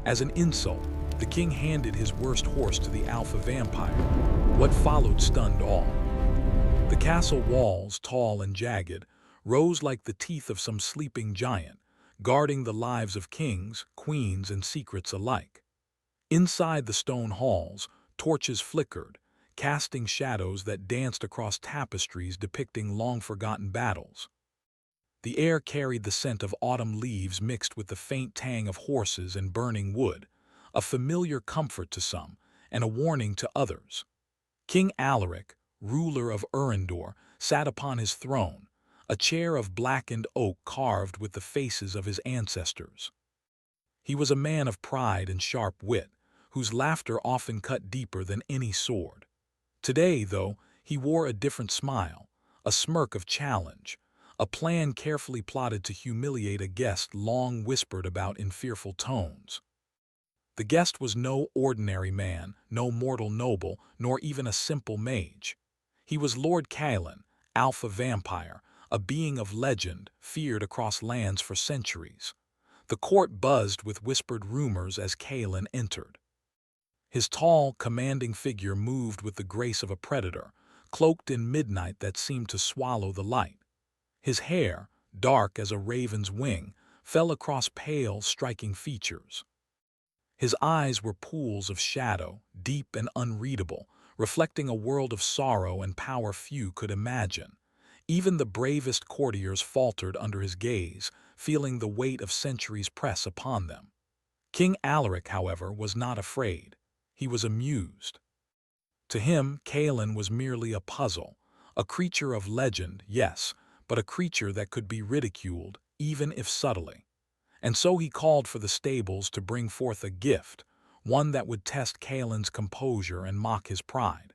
As an insult, the king handed his worst horse to the alpha vampire. What followed stunned all. The castle walls, tall and jagged, rose like the teeth of some sleeping giant, guarding the lives of kings, queens, and secrets alike. Inside the stone halls, torches flickered, casting shadows that danced across tapestries depicting long-forgotten battles. The air carried the scent of autumn leaves mixed with the faint tang of horses and burning wood, a familiar comfort to some and a warning to others. King Alaric, ruler of Urindor, sat upon his throne, a chair of blackened oak carved with the faces of his ancestors. He was a man of pride and sharp wit, whose laughter often cut deeper than any sword. Today, though, he wore a different smile, a smirk of challenge, a plan carefully plotted to humiliate a guest long whispered about in fearful tones. The guest was no ordinary man, no mortal noble, nor even a simple mage. He was Lord Caelan, alpha vampire, a being of legend, feared across lands for centuries. The court buzzed with whispered rumors as Caelan entered. His tall, commanding figure moved with the grace of a predator, cloaked in midnight that seemed to swallow the light. His hair, dark as a raven's wing, fell across pale, striking features. His eyes were pools of shadow, deep and unreadable, reflecting a world of sorrow and power few could imagine. Even the bravest courtiers faltered under his gaze, feeling the weight of centuries press upon them. King Alaric, however, was not afraid. He was amused. To him, Caelan was merely a puzzle, a creature of legend, yes, but a creature that could be ridiculed, even if subtly. And so he called for the stables to bring forth a gift, one that would test Caelan's composure and mock his pride.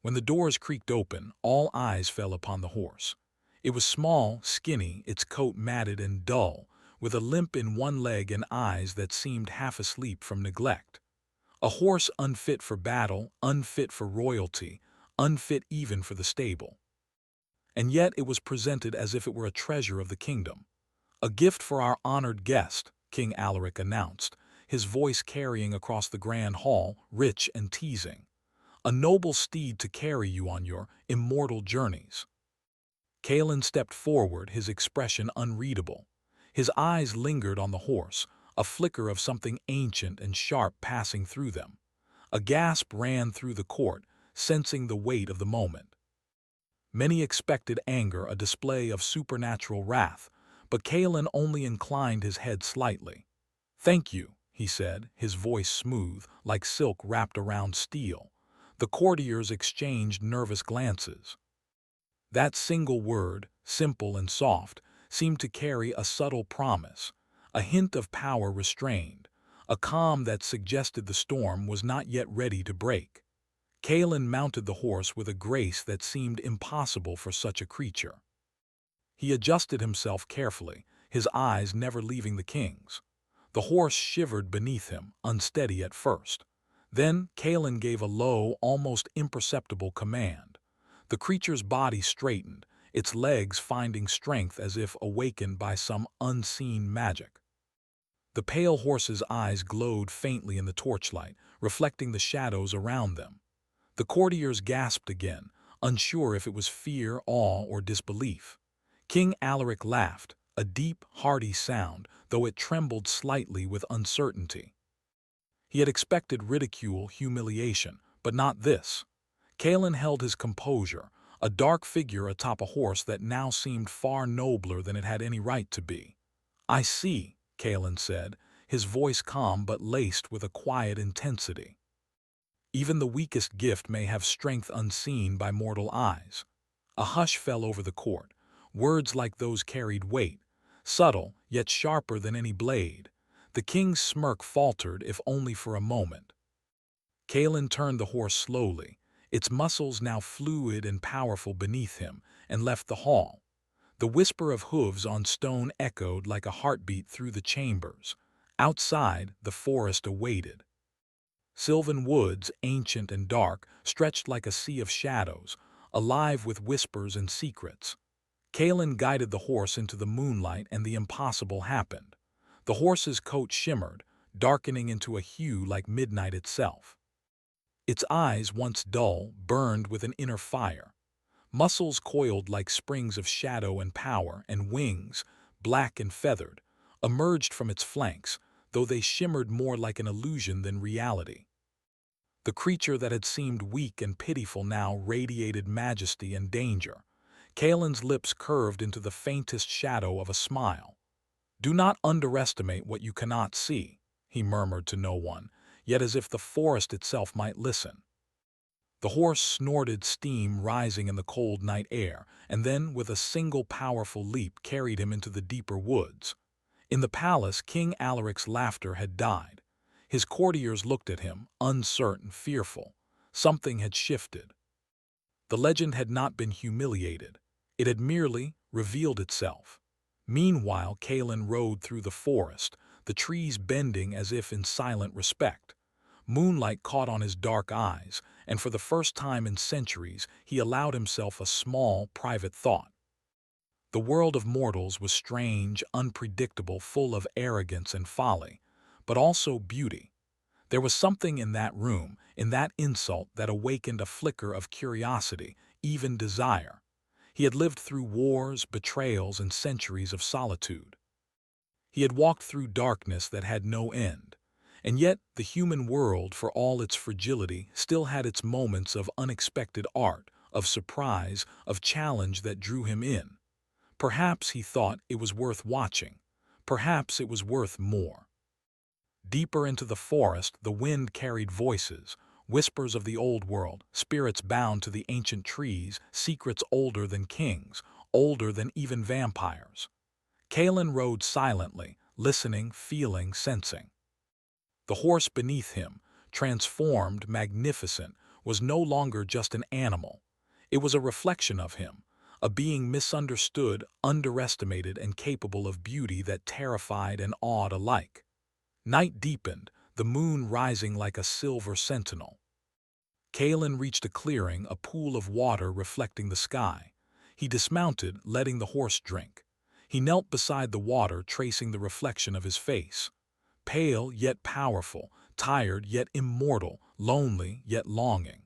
When the doors creaked open, all eyes fell upon the horse. It was small, skinny, its coat matted and dull, with a limp in one leg and eyes that seemed half asleep from neglect. A horse unfit for battle, unfit for royalty, unfit even for the stable. And yet it was presented as if it were a treasure of the kingdom. "A gift for our honored guest," King Alaric announced, his voice carrying across the grand hall, rich and teasing. "A noble steed to carry you on your immortal journeys." Caelan stepped forward, his expression unreadable. His eyes lingered on the horse, a flicker of something ancient and sharp passing through them. A gasp ran through the court, sensing the weight of the moment. Many expected anger, a display of supernatural wrath, but Caelan only inclined his head slightly. "Thank you," he said, his voice smooth, like silk wrapped around steel. The courtiers exchanged nervous glances. That single word, simple and soft, seemed to carry a subtle promise, a hint of power restrained, a calm that suggested the storm was not yet ready to break. Caelan mounted the horse with a grace that seemed impossible for such a creature. He adjusted himself carefully, his eyes never leaving the king's. The horse shivered beneath him, unsteady at first. Then Caelan gave a low, almost imperceptible command. The creature's body straightened, its legs finding strength as if awakened by some unseen magic. The pale horse's eyes glowed faintly in the torchlight, reflecting the shadows around them. The courtiers gasped again, unsure if it was fear, awe, or disbelief. King Alaric laughed, a deep, hearty sound, though it trembled slightly with uncertainty. He had expected ridicule, humiliation, but not this. Caelan held his composure, a dark figure atop a horse that now seemed far nobler than it had any right to be. "I see," Caelan said, his voice calm but laced with a quiet intensity. "Even the weakest gift may have strength unseen by mortal eyes." A hush fell over the court. Words like those carried weight, subtle yet sharper than any blade. The king's smirk faltered, if only for a moment. Caelan turned the horse slowly, its muscles now fluid and powerful beneath him, and left the hall. The whisper of hooves on stone echoed like a heartbeat through the chambers. Outside, the forest awaited. Sylvan woods, ancient and dark, stretched like a sea of shadows, alive with whispers and secrets. Caelan guided the horse into the moonlight, and the impossible happened. The horse's coat shimmered, darkening into a hue like midnight itself. Its eyes, once dull, burned with an inner fire. Muscles coiled like springs of shadow and power, and wings, black and feathered, emerged from its flanks, though they shimmered more like an illusion than reality. The creature that had seemed weak and pitiful now radiated majesty and danger. Kalen's lips curved into the faintest shadow of a smile. "Do not underestimate what you cannot see," he murmured to no one, yet as if the forest itself might listen. The horse snorted, steam rising in the cold night air, and then, with a single powerful leap, carried him into the deeper woods. In the palace, King Alaric's laughter had died. His courtiers looked at him, uncertain, fearful. Something had shifted. The legend had not been humiliated. It had merely revealed itself. Meanwhile, Kalen rode through the forest, the trees bending as if in silent respect. Moonlight caught on his dark eyes, and for the first time in centuries, he allowed himself a small, private thought. The world of mortals was strange, unpredictable, full of arrogance and folly, but also beauty. There was something in that room, in that insult, that awakened a flicker of curiosity, even desire. He had lived through wars, betrayals, and centuries of solitude. He had walked through darkness that had no end. And yet the human world, for all its fragility, still had its moments of unexpected art, of surprise, of challenge that drew him in. Perhaps, he thought, it was worth watching. Perhaps it was worth more. Deeper into the forest, the wind carried voices, whispers of the old world, spirits bound to the ancient trees, secrets older than kings, older than even vampires. Kalen rode silently, listening, feeling, sensing. The horse beneath him, transformed, magnificent, was no longer just an animal. It was a reflection of him, a being misunderstood, underestimated, and capable of beauty that terrified and awed alike. Night deepened, the moon rising like a silver sentinel. Kalen reached a clearing, a pool of water reflecting the sky. He dismounted, letting the horse drink. He knelt beside the water, tracing the reflection of his face. Pale yet powerful, tired yet immortal, lonely yet longing.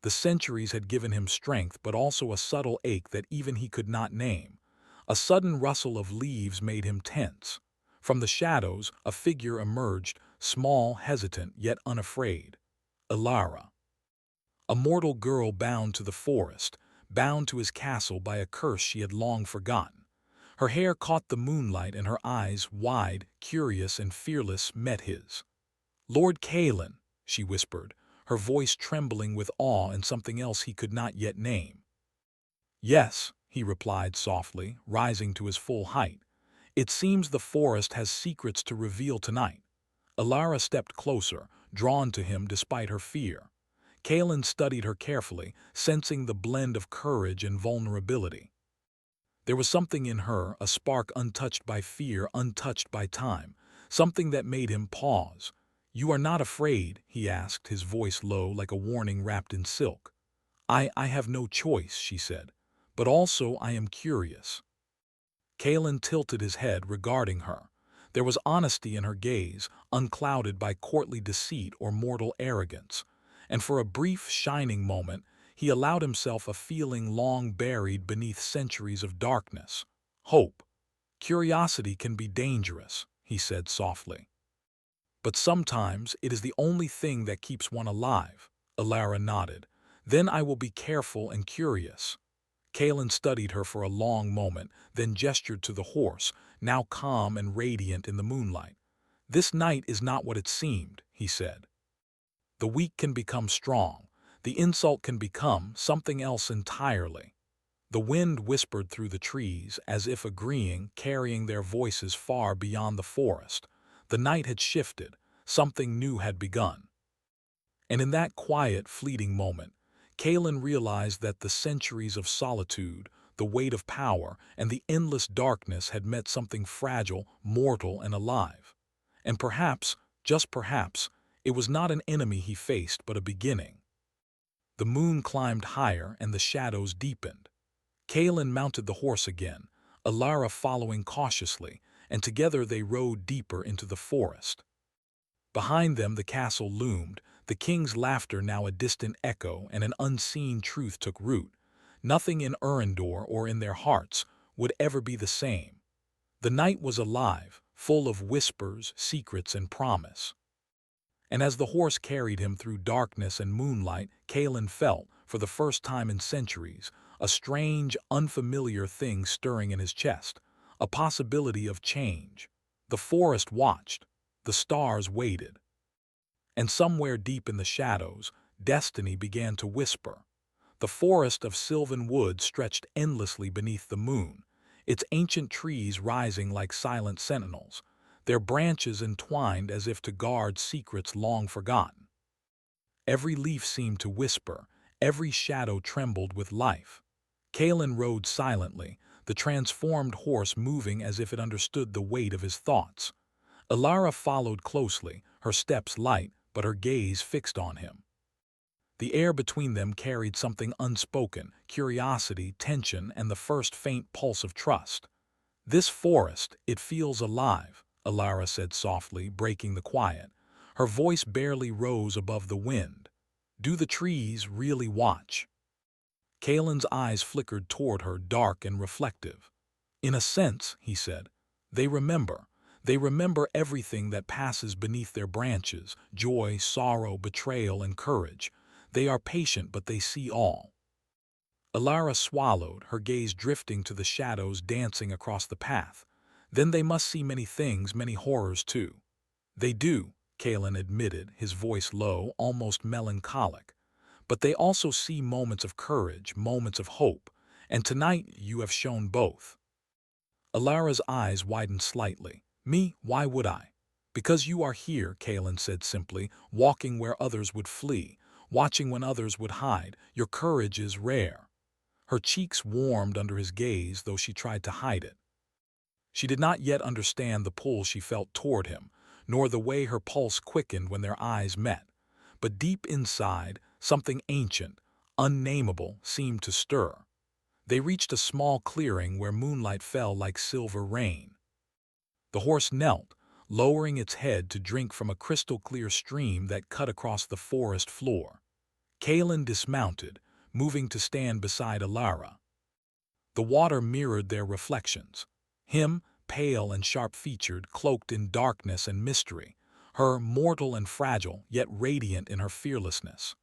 The centuries had given him strength, but also a subtle ache that even he could not name. A sudden rustle of leaves made him tense. From the shadows, a figure emerged, small, hesitant, yet unafraid. Ilara. A mortal girl bound to the forest, bound to his castle by a curse she had long forgotten. Her hair caught the moonlight, and her eyes, wide, curious, and fearless, met his. "Lord Kalen," she whispered, her voice trembling with awe and something else he could not yet name. "Yes," he replied softly, rising to his full height. "It seems the forest has secrets to reveal tonight." Ilara stepped closer, drawn to him despite her fear. Kalen studied her carefully, sensing the blend of courage and vulnerability. There was something in her, a spark untouched by fear, untouched by time, something that made him pause. "You are not afraid?" he asked, his voice low, like a warning wrapped in silk. I have no choice," she said, "but also I am curious." Kalen tilted his head, regarding her. There was honesty in her gaze, unclouded by courtly deceit or mortal arrogance. And for a brief, shining moment, he allowed himself a feeling long buried beneath centuries of darkness. Hope. "Curiosity can be dangerous," he said softly. "But sometimes it is the only thing that keeps one alive." Ilara nodded. "Then I will be careful and curious." Kalen studied her for a long moment, then gestured to the horse, now calm and radiant in the moonlight. "This night is not what it seemed," he said. "The weak can become strong. The insult can become something else entirely." The wind whispered through the trees, as if agreeing, carrying their voices far beyond the forest. The night had shifted. Something new had begun. And in that quiet, fleeting moment, Kalen realized that the centuries of solitude, the weight of power, and the endless darkness had met something fragile, mortal, and alive. And perhaps, just perhaps, it was not an enemy he faced, but a beginning. The moon climbed higher, and the shadows deepened. Kalen mounted the horse again, Ilara following cautiously, and together they rode deeper into the forest. Behind them the castle loomed, the king's laughter now a distant echo, and an unseen truth took root. Nothing in Urindor or in their hearts would ever be the same. The night was alive, full of whispers, secrets, and promise. And as the horse carried him through darkness and moonlight, Kalen felt, for the first time in centuries, a strange, unfamiliar thing stirring in his chest, a possibility of change. The forest watched, the stars waited. And somewhere deep in the shadows, destiny began to whisper. The forest of sylvan wood stretched endlessly beneath the moon, its ancient trees rising like silent sentinels, their branches entwined as if to guard secrets long forgotten. Every leaf seemed to whisper, every shadow trembled with life. Kalen rode silently, the transformed horse moving as if it understood the weight of his thoughts. Alara followed closely, her steps light, but her gaze fixed on him. The air between them carried something unspoken, curiosity, tension, and the first faint pulse of trust. "This forest, it feels alive," Alara said softly, breaking the quiet. Her voice barely rose above the wind. "Do the trees really watch?" Kalen's eyes flickered toward her, dark and reflective. "In a sense," he said, "they remember. They remember everything that passes beneath their branches, joy, sorrow, betrayal, and courage. They are patient, but they see all." Alara swallowed, her gaze drifting to the shadows dancing across the path. "Then they must see many things, many horrors too." "They do," Kalen admitted, his voice low, almost melancholic. "But they also see moments of courage, moments of hope, and tonight you have shown both." Alara's eyes widened slightly. "Me, why would I?" "Because you are here," Kalen said simply, "walking where others would flee, watching when others would hide. Your courage is rare." Her cheeks warmed under his gaze, though she tried to hide it. She did not yet understand the pull she felt toward him, nor the way her pulse quickened when their eyes met. But deep inside, something ancient, unnameable, seemed to stir. They reached a small clearing where moonlight fell like silver rain. The horse knelt, lowering its head to drink from a crystal-clear stream that cut across the forest floor. Kalen dismounted, moving to stand beside Alara. The water mirrored their reflections. Him, pale and sharp-featured, cloaked in darkness and mystery. Her, mortal and fragile, yet radiant in her fearlessness.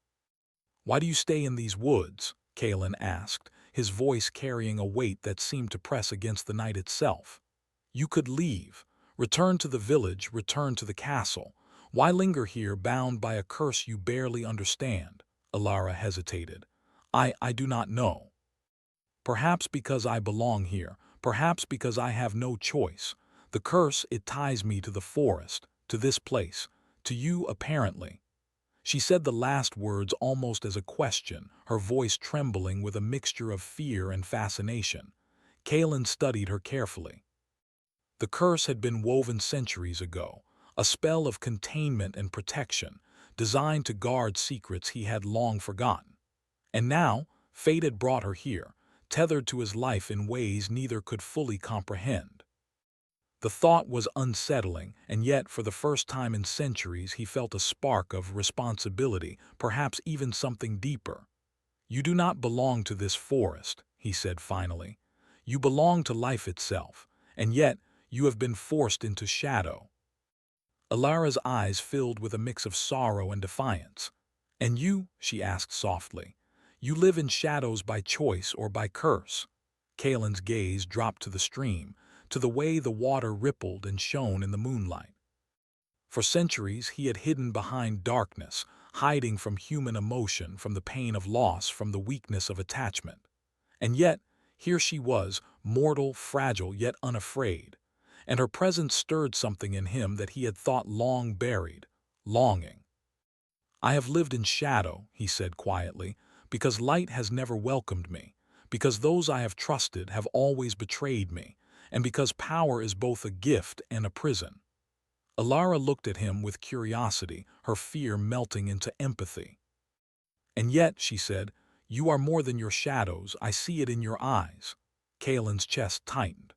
"Why do you stay in these woods?" Kalen asked, his voice carrying a weight that seemed to press against the night itself. "You could leave. Return to the village, return to the castle. Why linger here, bound by a curse you barely understand?" Alara hesitated. I do not know. Perhaps because I belong here, perhaps because I have no choice. The curse, it ties me to the forest, to this place, to you apparently." She said the last words almost as a question, her voice trembling with a mixture of fear and fascination. Kalen studied her carefully. The curse had been woven centuries ago, a spell of containment and protection, designed to guard secrets he had long forgotten. And now, fate had brought her here, tethered to his life in ways neither could fully comprehend. The thought was unsettling, and yet for the first time in centuries he felt a spark of responsibility, perhaps even something deeper. "You do not belong to this forest," he said finally. "You belong to life itself, and yet you have been forced into shadow." Alara's eyes filled with a mix of sorrow and defiance. "And you?" she asked softly. "You live in shadows by choice or by curse?" Kalen's gaze dropped to the stream, to the way the water rippled and shone in the moonlight. For centuries he had hidden behind darkness, hiding from human emotion, from the pain of loss, from the weakness of attachment. And yet, here she was, mortal, fragile, yet unafraid. And her presence stirred something in him that he had thought long buried, longing. "I have lived in shadow," he said quietly, "because light has never welcomed me, because those I have trusted have always betrayed me, and because power is both a gift and a prison." Alara looked at him with curiosity, her fear melting into empathy. "And yet," she said, "you are more than your shadows. I see it in your eyes." Kalen's chest tightened.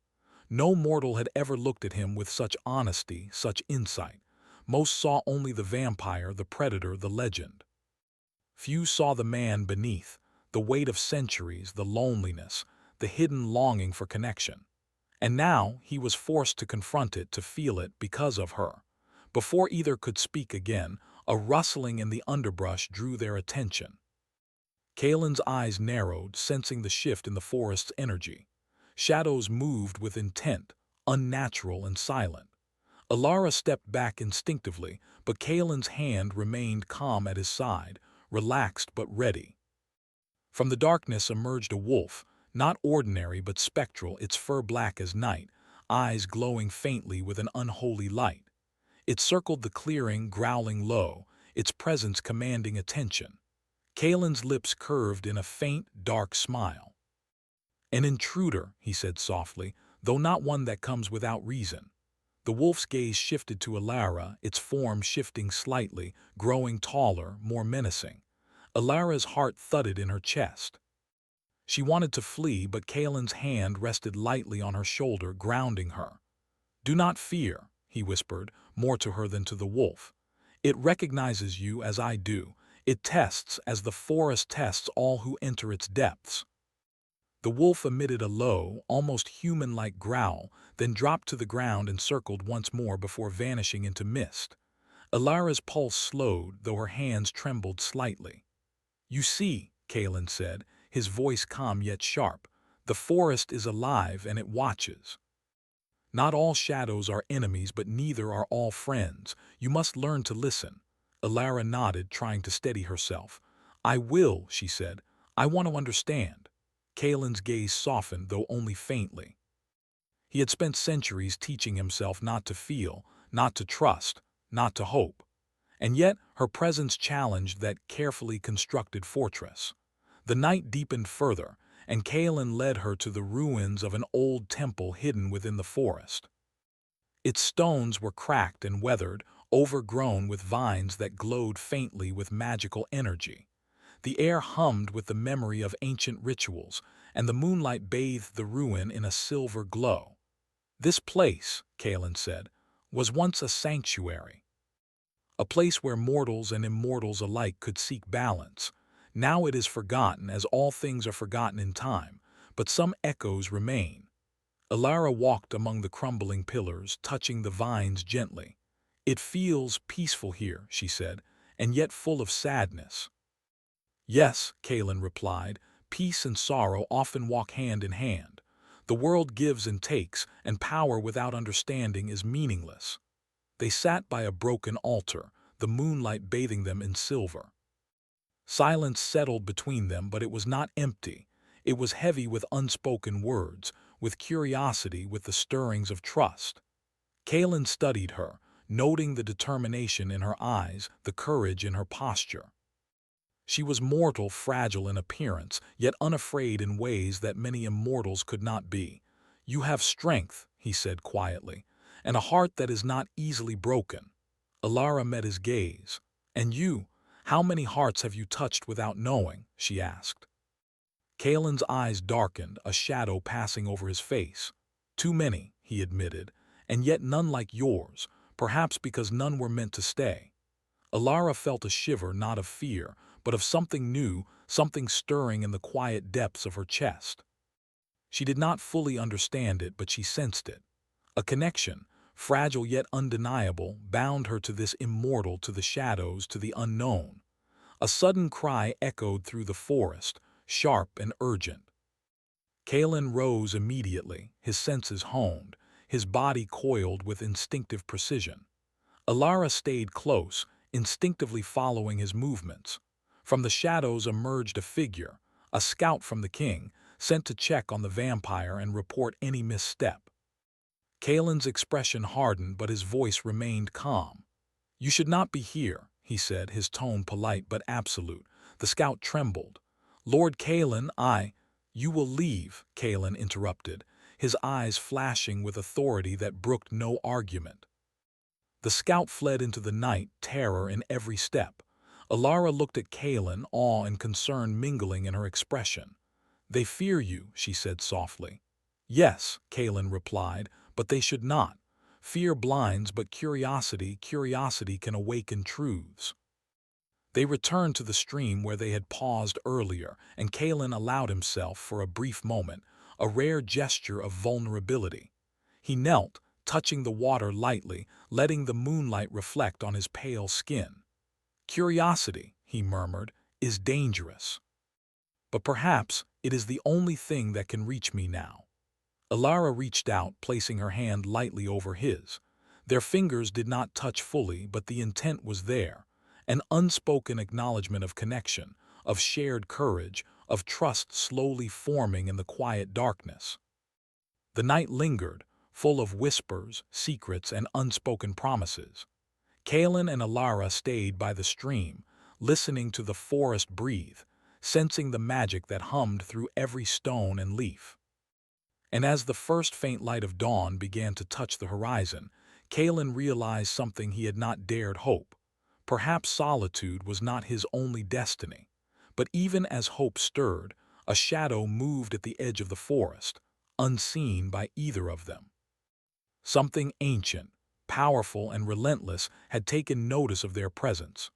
No mortal had ever looked at him with such honesty, such insight. Most saw only the vampire, the predator, the legend. Few saw the man beneath, the weight of centuries, the loneliness, the hidden longing for connection. And now he was forced to confront it, to feel it because of her. Before either could speak again, a rustling in the underbrush drew their attention. Kalen's eyes narrowed, sensing the shift in the forest's energy. Shadows moved with intent, unnatural and silent. Alara stepped back instinctively, but Kalen's hand remained calm at his side, relaxed but ready. From the darkness emerged a wolf, not ordinary but spectral, its fur black as night, eyes glowing faintly with an unholy light. It circled the clearing, growling low, its presence commanding attention. Kalen's lips curved in a faint, dark smile. "An intruder," he said softly, though not one that comes without reason. The wolf's gaze shifted to Alara, its form shifting slightly, growing taller, more menacing. Alara's heart thudded in her chest. She wanted to flee, but Kalen's hand rested lightly on her shoulder, grounding her. "Do not fear," he whispered, more to her than to the wolf. "It recognizes you as I do. It tests as the forest tests all who enter its depths." The wolf emitted a low, almost human-like growl, then dropped to the ground and circled once more before vanishing into mist. Alara's pulse slowed, though her hands trembled slightly. "You see," Kalen said, his voice calm yet sharp, "the forest is alive and it watches. Not all shadows are enemies, but neither are all friends. You must learn to listen." Alara nodded, trying to steady herself. "I will," she said. "I want to understand." Kalen's gaze softened, though only faintly. He had spent centuries teaching himself not to feel, not to trust, not to hope. And yet her presence challenged that carefully constructed fortress. The night deepened further, and Kalen led her to the ruins of an old temple hidden within the forest. Its stones were cracked and weathered, overgrown with vines that glowed faintly with magical energy. The air hummed with the memory of ancient rituals, and the moonlight bathed the ruin in a silver glow. "This place," Kalen said, "was once a sanctuary. A place where mortals and immortals alike could seek balance. Now it is forgotten, as all things are forgotten in time, but some echoes remain." Alara walked among the crumbling pillars, touching the vines gently. "It feels peaceful here," she said, "and yet full of sadness." "Yes," Kalen replied, "peace and sorrow often walk hand in hand. The world gives and takes, and power without understanding is meaningless." They sat by a broken altar, the moonlight bathing them in silver. Silence settled between them, but it was not empty. It was heavy with unspoken words, with curiosity, with the stirrings of trust. Kalen studied her, noting the determination in her eyes, the courage in her posture. She was mortal, fragile in appearance, yet unafraid in ways that many immortals could not be. "You have strength," he said quietly, "and a heart that is not easily broken." Alara met his gaze. "And you, how many hearts have you touched without knowing?" she asked. Kalen's eyes darkened, a shadow passing over his face. "Too many," he admitted, "and yet none like yours, perhaps because none were meant to stay." Alara felt a shiver, not of fear, but of something new, something stirring in the quiet depths of her chest. She did not fully understand it, but she sensed it. A connection, fragile yet undeniable, bound her to this immortal, to the shadows, to the unknown. A sudden cry echoed through the forest, sharp and urgent. Kalen rose immediately, his senses honed, his body coiled with instinctive precision. Alara stayed close, instinctively following his movements. From the shadows emerged a figure, a scout from the king, sent to check on the vampire and report any misstep. Kalen's expression hardened, but his voice remained calm. "You should not be here," he said, his tone polite but absolute. The scout trembled. "Lord Kalen, You will leave," Kalen interrupted, his eyes flashing with authority that brooked no argument. The scout fled into the night, terror in every step. Alara looked at Kalen, awe and concern mingling in her expression. "They fear you," she said softly. "Yes," Kalen replied, "but they should not. Fear blinds, but curiosity can awaken truths. They returned to the stream where they had paused earlier, and Kalen allowed himself, for a brief moment, a rare gesture of vulnerability. He knelt, touching the water lightly, letting the moonlight reflect on his pale skin. Curiosity, he murmured, is dangerous. But perhaps it is the only thing that can reach me now. Alara reached out, placing her hand lightly over his. Their fingers did not touch fully, but the intent was there, an unspoken acknowledgement of connection, of shared courage, of trust slowly forming in the quiet darkness. The night lingered, full of whispers, secrets, and unspoken promises. Kalen and Alara stayed by the stream, listening to the forest breathe, sensing the magic that hummed through every stone and leaf. And as the first faint light of dawn began to touch the horizon, Kalen realized something he had not dared hope. Perhaps solitude was not his only destiny. But even as hope stirred, a shadow moved at the edge of the forest, unseen by either of them. Something ancient, powerful, and relentless had taken notice of their presence.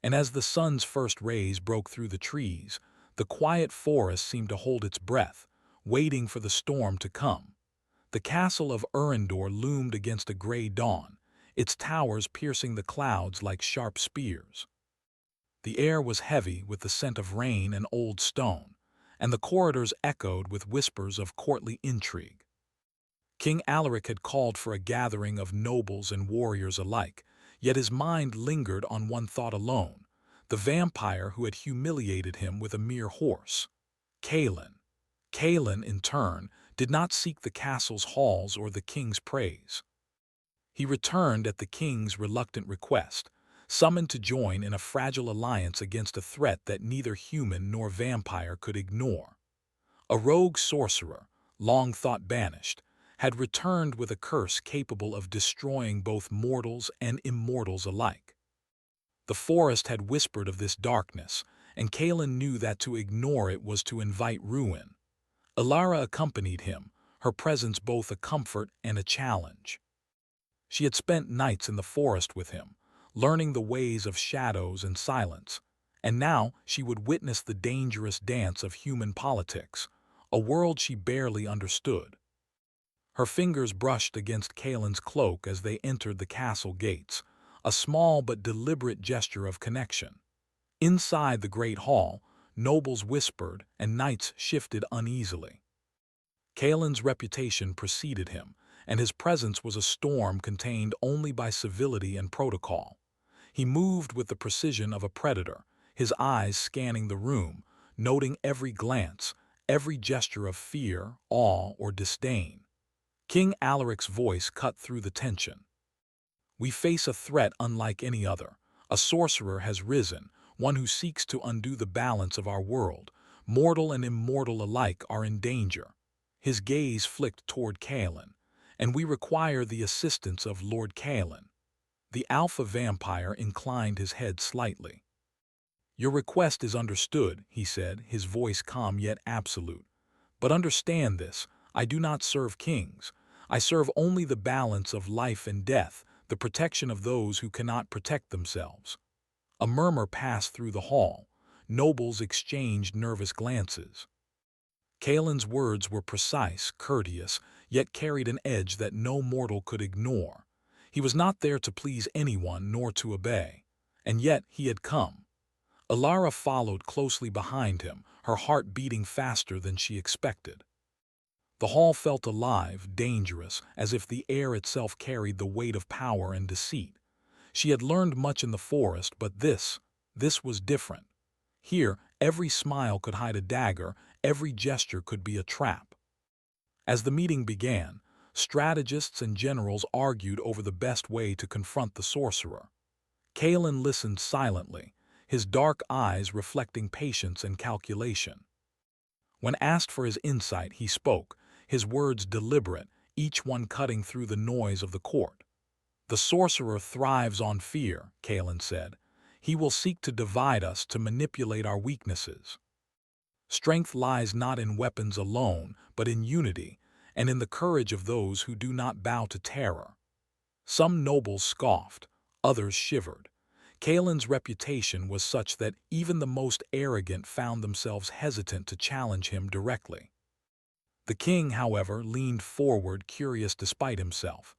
And as the sun's first rays broke through the trees, the quiet forest seemed to hold its breath, waiting for the storm to come. The castle of Urindor loomed against a gray dawn, its towers piercing the clouds like sharp spears. The air was heavy with the scent of rain and old stone, and the corridors echoed with whispers of courtly intrigue. King Alaric had called for a gathering of nobles and warriors alike, yet his mind lingered on one thought alone, the vampire who had humiliated him with a mere horse. Kalen. Kalen, in turn, did not seek the castle's halls or the king's praise. He returned at the king's reluctant request, summoned to join in a fragile alliance against a threat that neither human nor vampire could ignore. A rogue sorcerer, long thought banished, had returned with a curse capable of destroying both mortals and immortals alike. The forest had whispered of this darkness, and Kalen knew that to ignore it was to invite ruin. Alara accompanied him, her presence both a comfort and a challenge. She had spent nights in the forest with him, learning the ways of shadows and silence, and now she would witness the dangerous dance of human politics, a world she barely understood. Her fingers brushed against Kalen's cloak as they entered the castle gates, a small but deliberate gesture of connection. Inside the great hall, nobles whispered and knights shifted uneasily. Kalen's reputation preceded him, and his presence was a storm contained only by civility and protocol. He moved with the precision of a predator, his eyes scanning the room, noting every glance, every gesture of fear, awe, or disdain. King Alaric's voice cut through the tension. "We face a threat unlike any other. A sorcerer has risen, one who seeks to undo the balance of our world. Mortal and immortal alike are in danger." His gaze flicked toward Kalen. "And we require the assistance of Lord Kalen." The alpha vampire inclined his head slightly. "Your request is understood," he said, his voice calm yet absolute. "But understand this, I do not serve kings. I serve only the balance of life and death, the protection of those who cannot protect themselves." A murmur passed through the hall. Nobles exchanged nervous glances. Kalen's words were precise, courteous, yet carried an edge that no mortal could ignore. He was not there to please anyone nor to obey. And yet he had come. Alara followed closely behind him, her heart beating faster than she expected. The hall felt alive, dangerous, as if the air itself carried the weight of power and deceit. She had learned much in the forest, but this was different. Here, every smile could hide a dagger, every gesture could be a trap. As the meeting began, strategists and generals argued over the best way to confront the sorcerer. Kalen listened silently, his dark eyes reflecting patience and calculation. When asked for his insight, he spoke, his words deliberate, each one cutting through the noise of the court. "The sorcerer thrives on fear," Kalen said. "He will seek to divide us, to manipulate our weaknesses. Strength lies not in weapons alone, but in unity, and in the courage of those who do not bow to terror. Some nobles scoffed, others shivered. Kaelin's reputation was such that even the most arrogant found themselves hesitant to challenge him directly. The king, however, leaned forward, curious despite himself.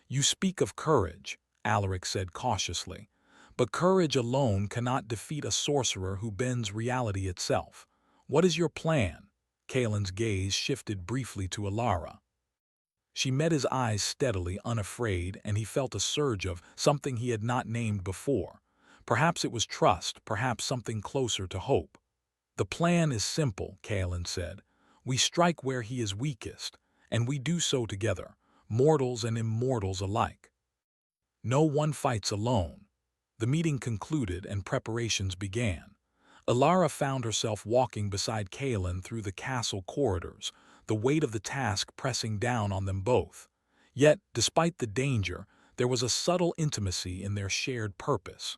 "You speak of courage," Alaric said cautiously, "but courage alone cannot defeat a sorcerer who bends reality itself. What is your plan?" Kaelin's gaze shifted briefly to Alara. She met his eyes steadily, unafraid, and he felt a surge of something he had not named before. Perhaps it was trust, perhaps something closer to hope. "The plan is simple," Kaelin said. "We strike where he is weakest, and we do so together, mortals and immortals alike. No one fights alone." The meeting concluded and preparations began. Alara found herself walking beside Kaelin through the castle corridors, the weight of the task pressing down on them both. Yet, despite the danger, there was a subtle intimacy in their shared purpose.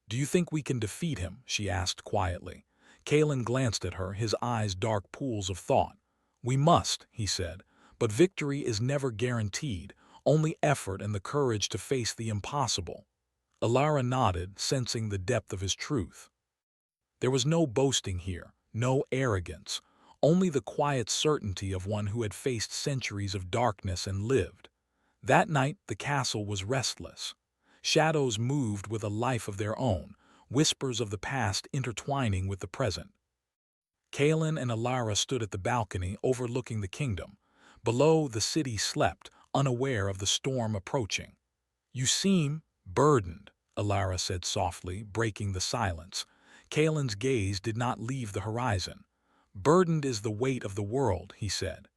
"Do you think we can defeat him?" she asked quietly. Kaelin glanced at her, his eyes dark pools of thought. "We must," he said, "but victory is never guaranteed, only effort and the courage to face the impossible." Alara nodded, sensing the depth of his truth. There was no boasting here, no arrogance, only the quiet certainty of one who had faced centuries of darkness and lived. That night the castle was restless. Shadows moved with a life of their own, whispers of the past intertwining with the present. Kaelin and Alara stood at the balcony overlooking the kingdom. Below, the city slept, unaware of the storm approaching. "You seem burdened," Alara said softly, breaking the silence. Kaelin's gaze did not leave the horizon. "Burdened is the weight of the world," he said.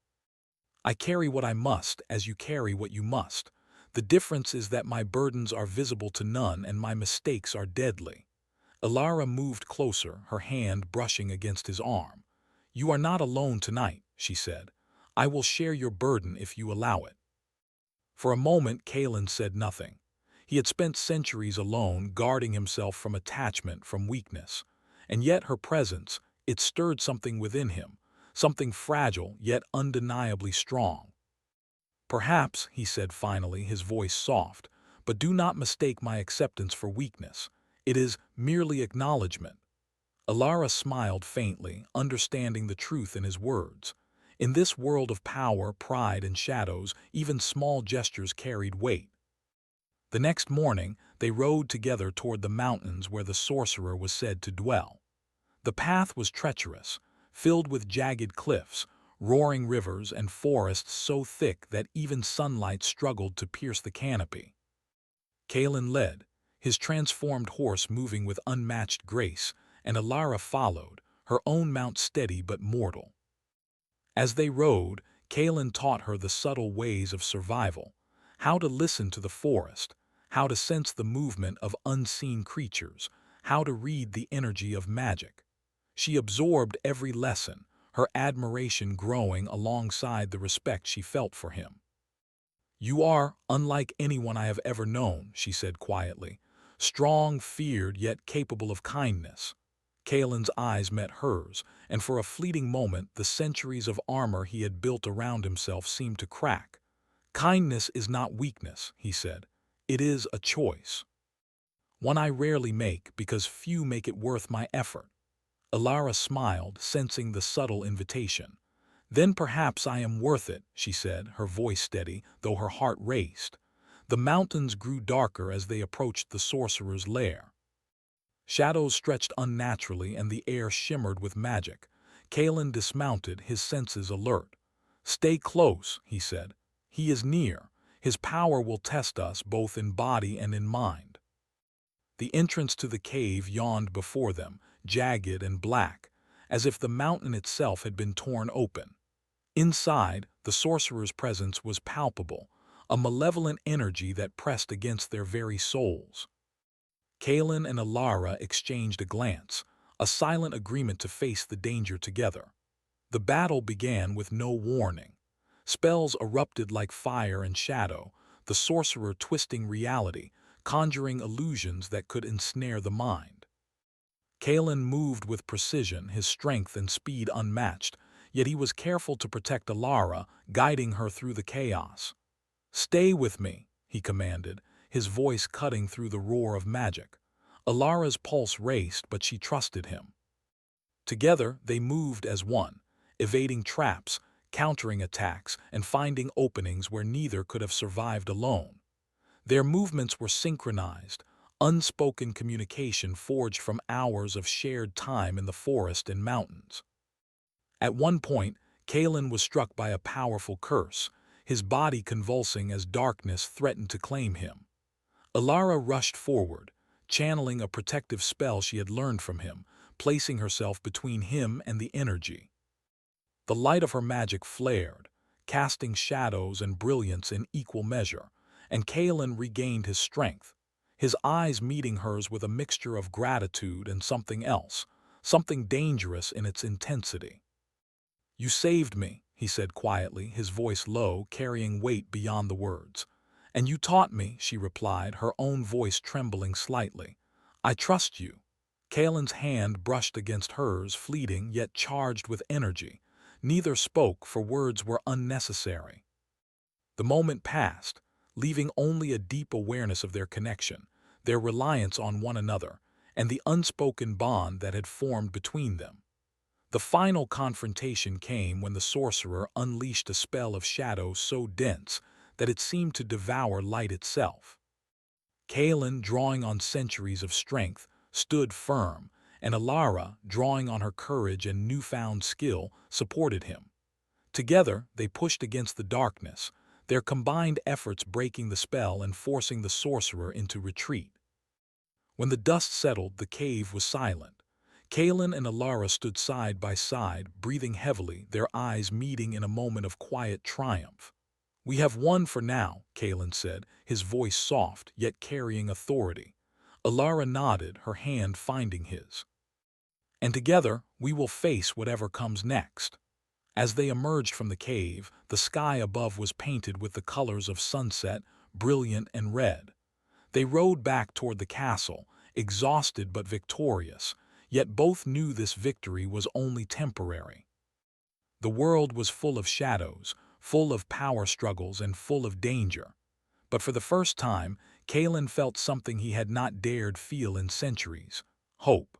"I carry what I must, as you carry what you must. The difference is that my burdens are visible to none and my mistakes are deadly." Alara moved closer, her hand brushing against his arm. "You are not alone tonight," she said. "I will share your burden if you allow it." For a moment, Kaelin said nothing. He had spent centuries alone, guarding himself from attachment, from weakness. And yet her presence, it stirred something within him, something fragile yet undeniably strong. "Perhaps," he said finally, his voice soft, "but do not mistake my acceptance for weakness. It is merely acknowledgement." Alara smiled faintly, understanding the truth in his words. In this world of power, pride, and shadows, even small gestures carried weight. The next morning, they rode together toward the mountains where the sorcerer was said to dwell. The path was treacherous, filled with jagged cliffs, roaring rivers, and forests so thick that even sunlight struggled to pierce the canopy. Kaelin led, his transformed horse moving with unmatched grace, and Alara followed, her own mount steady but mortal. As they rode, Kaelin taught her the subtle ways of survival, how to listen to the forest, how to sense the movement of unseen creatures, how to read the energy of magic. She absorbed every lesson, her admiration growing alongside the respect she felt for him. "You are unlike anyone I have ever known," she said quietly. "Strong, feared, yet capable of kindness." Kaelin's eyes met hers, and for a fleeting moment the centuries of armor he had built around himself seemed to crack. "Kindness is not weakness," he said. "It is a choice. One I rarely make because few make it worth my effort." Alara smiled, sensing the subtle invitation. "Then perhaps I am worth it," she said, her voice steady, though her heart raced. The mountains grew darker as they approached the sorcerer's lair. Shadows stretched unnaturally and the air shimmered with magic. Kaelin dismounted, his senses alert. "Stay close," he said. "He is near. His power will test us both in body and in mind." The entrance to the cave yawned before them, jagged and black, as if the mountain itself had been torn open. Inside, the sorcerer's presence was palpable, a malevolent energy that pressed against their very souls. Kaelin and Alara exchanged a glance, a silent agreement to face the danger together. The battle began with no warning. Spells erupted like fire and shadow, the sorcerer twisting reality, conjuring illusions that could ensnare the mind. Kaelin moved with precision, his strength and speed unmatched, yet he was careful to protect Alara, guiding her through the chaos. "Stay with me," he commanded, his voice cutting through the roar of magic. Alara's pulse raced, but she trusted him. Together, they moved as one, evading traps, countering attacks, and finding openings where neither could have survived alone. Their movements were synchronized, unspoken communication forged from hours of shared time in the forest and mountains. At one point, Kalen was struck by a powerful curse, his body convulsing as darkness threatened to claim him. Alara rushed forward, channeling a protective spell she had learned from him, placing herself between him and the energy. The light of her magic flared, casting shadows and brilliance in equal measure, and Kalen regained his strength, his eyes meeting hers with a mixture of gratitude and something else, something dangerous in its intensity. "You saved me," he said quietly, his voice low, carrying weight beyond the words. "And you taught me," she replied, her own voice trembling slightly. "I trust you." Kalen's hand brushed against hers, fleeting yet charged with energy. Neither spoke, for words were unnecessary. The moment passed, leaving only a deep awareness of their connection, their reliance on one another, and the unspoken bond that had formed between them. The final confrontation came when the sorcerer unleashed a spell of shadow so dense that it seemed to devour light itself. Kalen, drawing on centuries of strength, stood firm, and Alara, drawing on her courage and newfound skill, supported him. Together, they pushed against the darkness, their combined efforts breaking the spell and forcing the sorcerer into retreat. When the dust settled, the cave was silent. Kalen and Alara stood side by side, breathing heavily, their eyes meeting in a moment of quiet triumph. "We have won for now," Kalen said, his voice soft yet carrying authority. Alara nodded, her hand finding his. "And together, we will face whatever comes next." As they emerged from the cave, the sky above was painted with the colors of sunset, brilliant and red. They rode back toward the castle, exhausted but victorious, yet both knew this victory was only temporary. The world was full of shadows, full of power struggles and full of danger. But for the first time, Kalen felt something he had not dared feel in centuries: hope.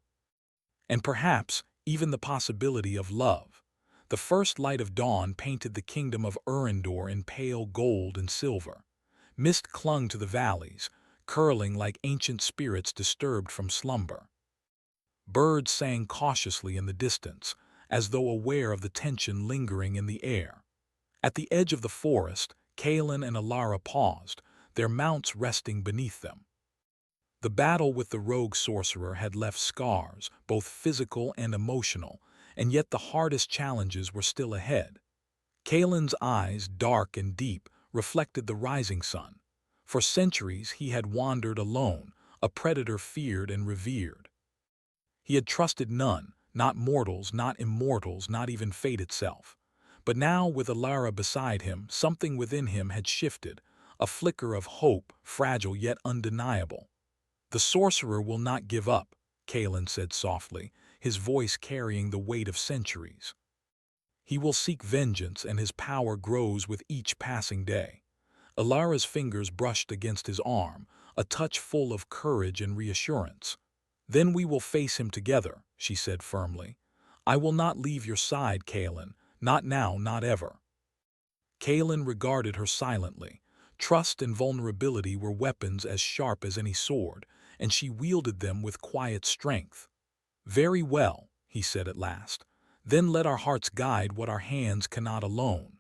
And perhaps even the possibility of love. The first light of dawn painted the kingdom of Urindor in pale gold and silver. Mist clung to the valleys, curling like ancient spirits disturbed from slumber. Birds sang cautiously in the distance, as though aware of the tension lingering in the air. At the edge of the forest, Kalen and Alara paused, their mounts resting beneath them. The battle with the rogue sorcerer had left scars, both physical and emotional, and yet the hardest challenges were still ahead. Kalen's eyes, dark and deep, reflected the rising sun. For centuries he had wandered alone, a predator feared and revered. He had trusted none, not mortals, not immortals, not even fate itself. But now, with Alara beside him, something within him had shifted, a flicker of hope, fragile yet undeniable. "The sorcerer will not give up," Kalen said softly, his voice carrying the weight of centuries. "He will seek vengeance, and his power grows with each passing day." Alara's fingers brushed against his arm, a touch full of courage and reassurance. "Then we will face him together," she said firmly. "I will not leave your side, Kalen, not now, not ever." Kalen regarded her silently. Trust and vulnerability were weapons as sharp as any sword, and she wielded them with quiet strength. "Very well," he said at last. "Then let our hearts guide what our hands cannot alone."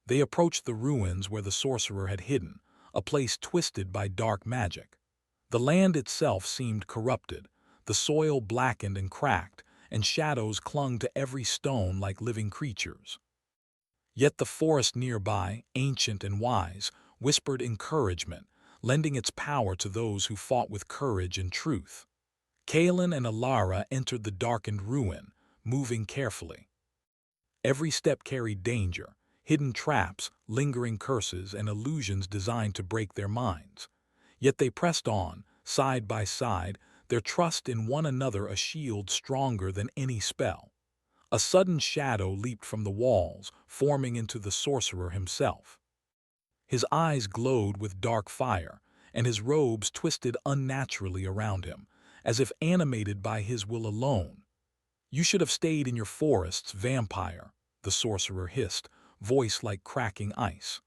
They approached the ruins where the sorcerer had hidden, a place twisted by dark magic. The land itself seemed corrupted, the soil blackened and cracked, and shadows clung to every stone like living creatures. Yet the forest nearby, ancient and wise, whispered encouragement, lending its power to those who fought with courage and truth. Kalen and Alara entered the darkened ruin, moving carefully. Every step carried danger, hidden traps, lingering curses, and illusions designed to break their minds. Yet they pressed on, side by side, their trust in one another a shield stronger than any spell. A sudden shadow leaped from the walls, forming into the sorcerer himself. His eyes glowed with dark fire, and his robes twisted unnaturally around him, as if animated by his will alone. "You should have stayed in your forests, vampire," the sorcerer hissed, voice like cracking ice.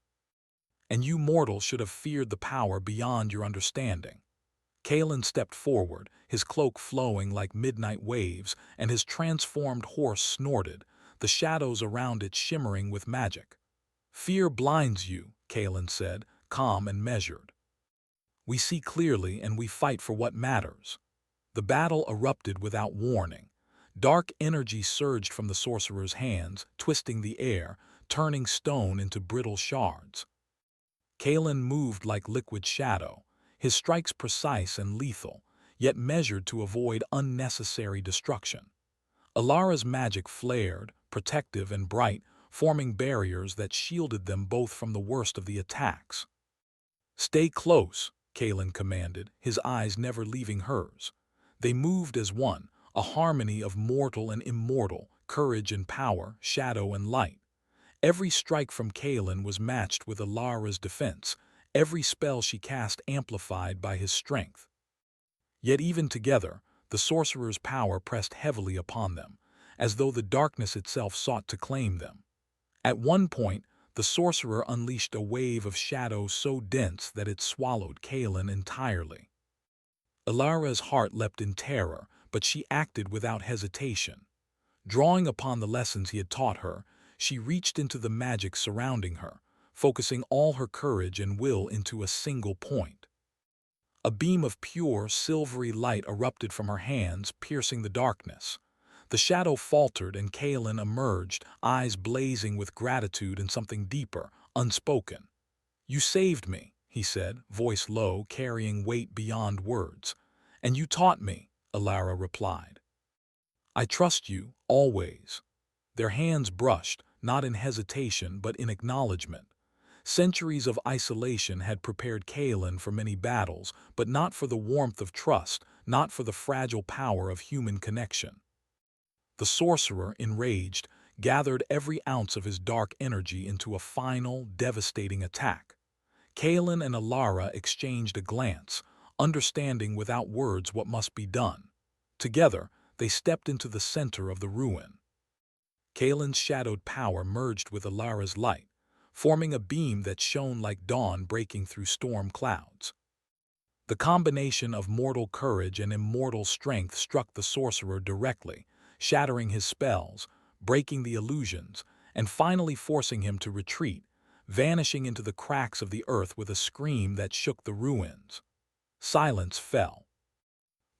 "And you mortals should have feared the power beyond your understanding." Kalen stepped forward, his cloak flowing like midnight waves, and his transformed horse snorted, the shadows around it shimmering with magic. "Fear blinds you," Kalen said, calm and measured. "We see clearly and we fight for what matters." The battle erupted without warning. Dark energy surged from the sorcerer's hands, twisting the air, turning stone into brittle shards. Kalen moved like liquid shadow, his strikes precise and lethal, yet measured to avoid unnecessary destruction. Alara's magic flared, protective and bright, forming barriers that shielded them both from the worst of the attacks. "Stay close," Kalen commanded, his eyes never leaving hers. They moved as one, a harmony of mortal and immortal, courage and power, shadow and light. Every strike from Kalen was matched with Alara's defense, every spell she cast amplified by his strength. Yet even together, the sorcerer's power pressed heavily upon them, as though the darkness itself sought to claim them. At one point, the sorcerer unleashed a wave of shadow so dense that it swallowed Kalen entirely. Alara's heart leapt in terror, but she acted without hesitation. Drawing upon the lessons he had taught her, she reached into the magic surrounding her, focusing all her courage and will into a single point. A beam of pure, silvery light erupted from her hands, piercing the darkness. The shadow faltered and Kalen emerged, eyes blazing with gratitude and something deeper, unspoken. "You saved me," he said, voice low, carrying weight beyond words. "And you taught me," Alara replied. "I trust you, always." Their hands brushed, not in hesitation but in acknowledgement. Centuries of isolation had prepared Kalen for many battles, but not for the warmth of trust, not for the fragile power of human connection. The sorcerer, enraged, gathered every ounce of his dark energy into a final, devastating attack. Kalen and Alara exchanged a glance, understanding without words what must be done. Together, they stepped into the center of the ruin. Kalen's shadowed power merged with Alara's light, forming a beam that shone like dawn breaking through storm clouds. The combination of mortal courage and immortal strength struck the sorcerer directly, shattering his spells, breaking the illusions, and finally forcing him to retreat, vanishing into the cracks of the earth with a scream that shook the ruins. Silence fell.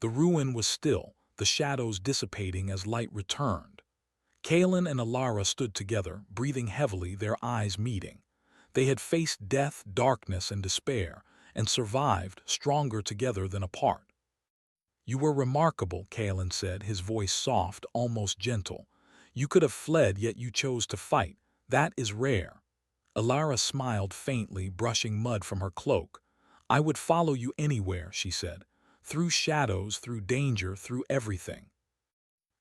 The ruin was still, the shadows dissipating as light returned. Kalen and Alara stood together, breathing heavily, their eyes meeting. They had faced death, darkness, and despair, and survived, stronger together than apart. "You were remarkable," Kalen said, his voice soft, almost gentle. "You could have fled, yet you chose to fight. That is rare." Alara smiled faintly, brushing mud from her cloak. "I would follow you anywhere," she said. "Through shadows, through danger, through everything."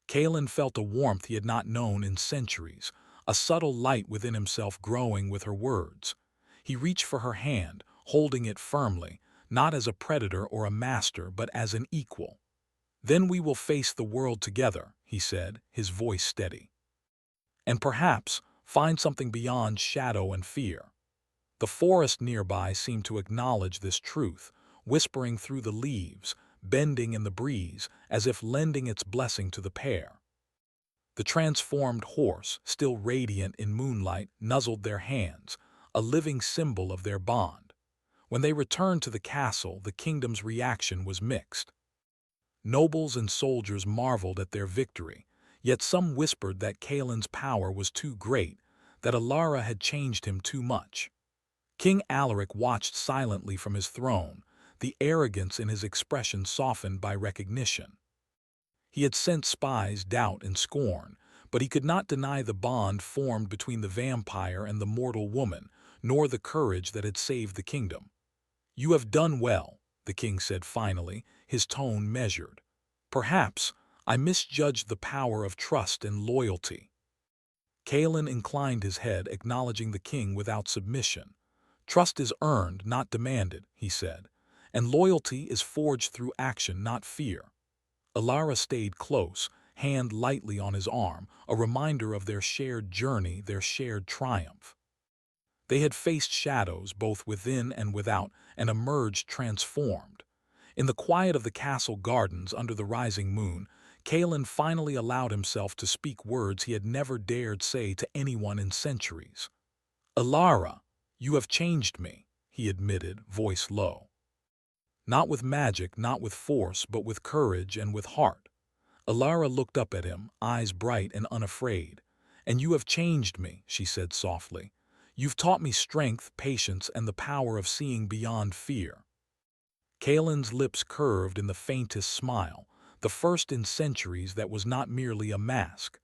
Kalen felt a warmth he had not known in centuries, a subtle light within himself growing with her words. He reached for her hand, holding it firmly, not as a predator or a master, but as an equal. "Then we will face the world together," he said, his voice steady. "And perhaps find something beyond shadow and fear." The forest nearby seemed to acknowledge this truth, whispering through the leaves, bending in the breeze, as if lending its blessing to the pair. The transformed horse, still radiant in moonlight, nuzzled their hands, a living symbol of their bond. When they returned to the castle, the kingdom's reaction was mixed. Nobles and soldiers marveled at their victory, yet some whispered that Kalen's power was too great, that Alara had changed him too much. King Alaric watched silently from his throne, the arrogance in his expression softened by recognition. He had sent spies, doubt, and scorn, but he could not deny the bond formed between the vampire and the mortal woman, nor the courage that had saved the kingdom. "You have done well," the king said finally, his tone measured. "Perhaps I misjudged the power of trust and loyalty." Kalen inclined his head, acknowledging the king without submission. "Trust is earned, not demanded," he said, "and loyalty is forged through action, not fear." Alara stayed close, hand lightly on his arm, a reminder of their shared journey, their shared triumph. They had faced shadows both within and without, and emerged transformed. In the quiet of the castle gardens under the rising moon, Kalen finally allowed himself to speak words he had never dared say to anyone in centuries. "Alara, you have changed me," he admitted, voice low. Not with magic, not with force, but with courage and with heart. Alara looked up at him, eyes bright and unafraid. "And you have changed me," she said softly. "You've taught me strength, patience, and the power of seeing beyond fear." Kalen's lips curved in the faintest smile, the first in centuries that was not merely a mask.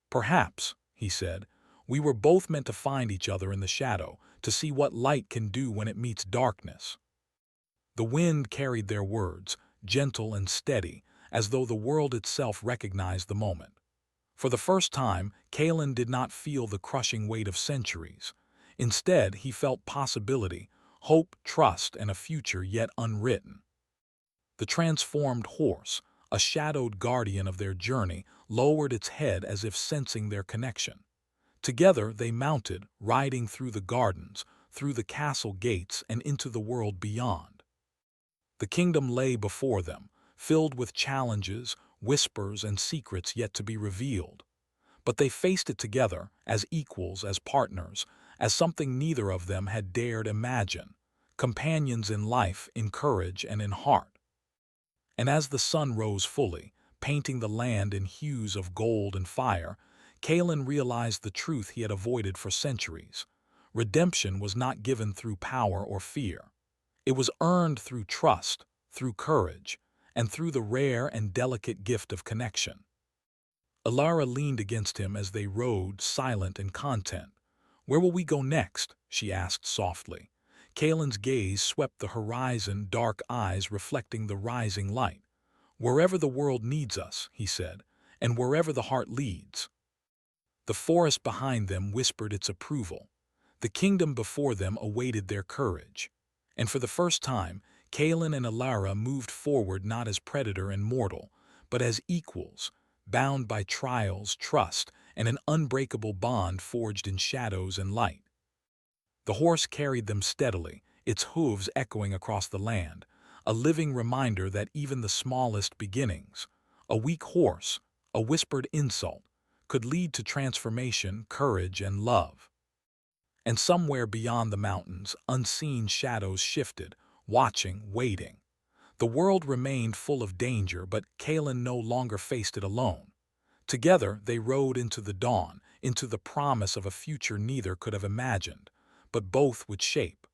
"Perhaps," he said, "we were both meant to find each other in the shadow, to see what light can do when it meets darkness." The wind carried their words, gentle and steady, as though the world itself recognized the moment. For the first time, Kalen did not feel the crushing weight of centuries. Instead, he felt possibility, hope, trust, and a future yet unwritten. The transformed horse, a shadowed guardian of their journey, lowered its head as if sensing their connection. Together they mounted, riding through the gardens, through the castle gates, and into the world beyond. The kingdom lay before them, filled with challenges, whispers, and secrets yet to be revealed. But they faced it together, as equals, as partners, as something neither of them had dared imagine, companions in life, in courage, and in heart. And as the sun rose fully, painting the land in hues of gold and fire, Kalen realized the truth he had avoided for centuries. Redemption was not given through power or fear. It was earned through trust, through courage, and through the rare and delicate gift of connection. Alara leaned against him as they rode, silent and content. "Where will we go next?" she asked softly. Kalen's gaze swept the horizon, dark eyes reflecting the rising light. "Wherever the world needs us," he said, "and wherever the heart leads." The forest behind them whispered its approval. The kingdom before them awaited their courage. And for the first time, Kalen and Alara moved forward not as predator and mortal, but as equals, bound by trials, trust, and an unbreakable bond forged in shadows and light. The horse carried them steadily, its hooves echoing across the land, a living reminder that even the smallest beginnings, a weak horse, a whispered insult, could lead to transformation, courage, and love. And somewhere beyond the mountains, unseen shadows shifted, watching, waiting. The world remained full of danger, but Kalen no longer faced it alone. Together they rode into the dawn, into the promise of a future neither could have imagined, but both would shape.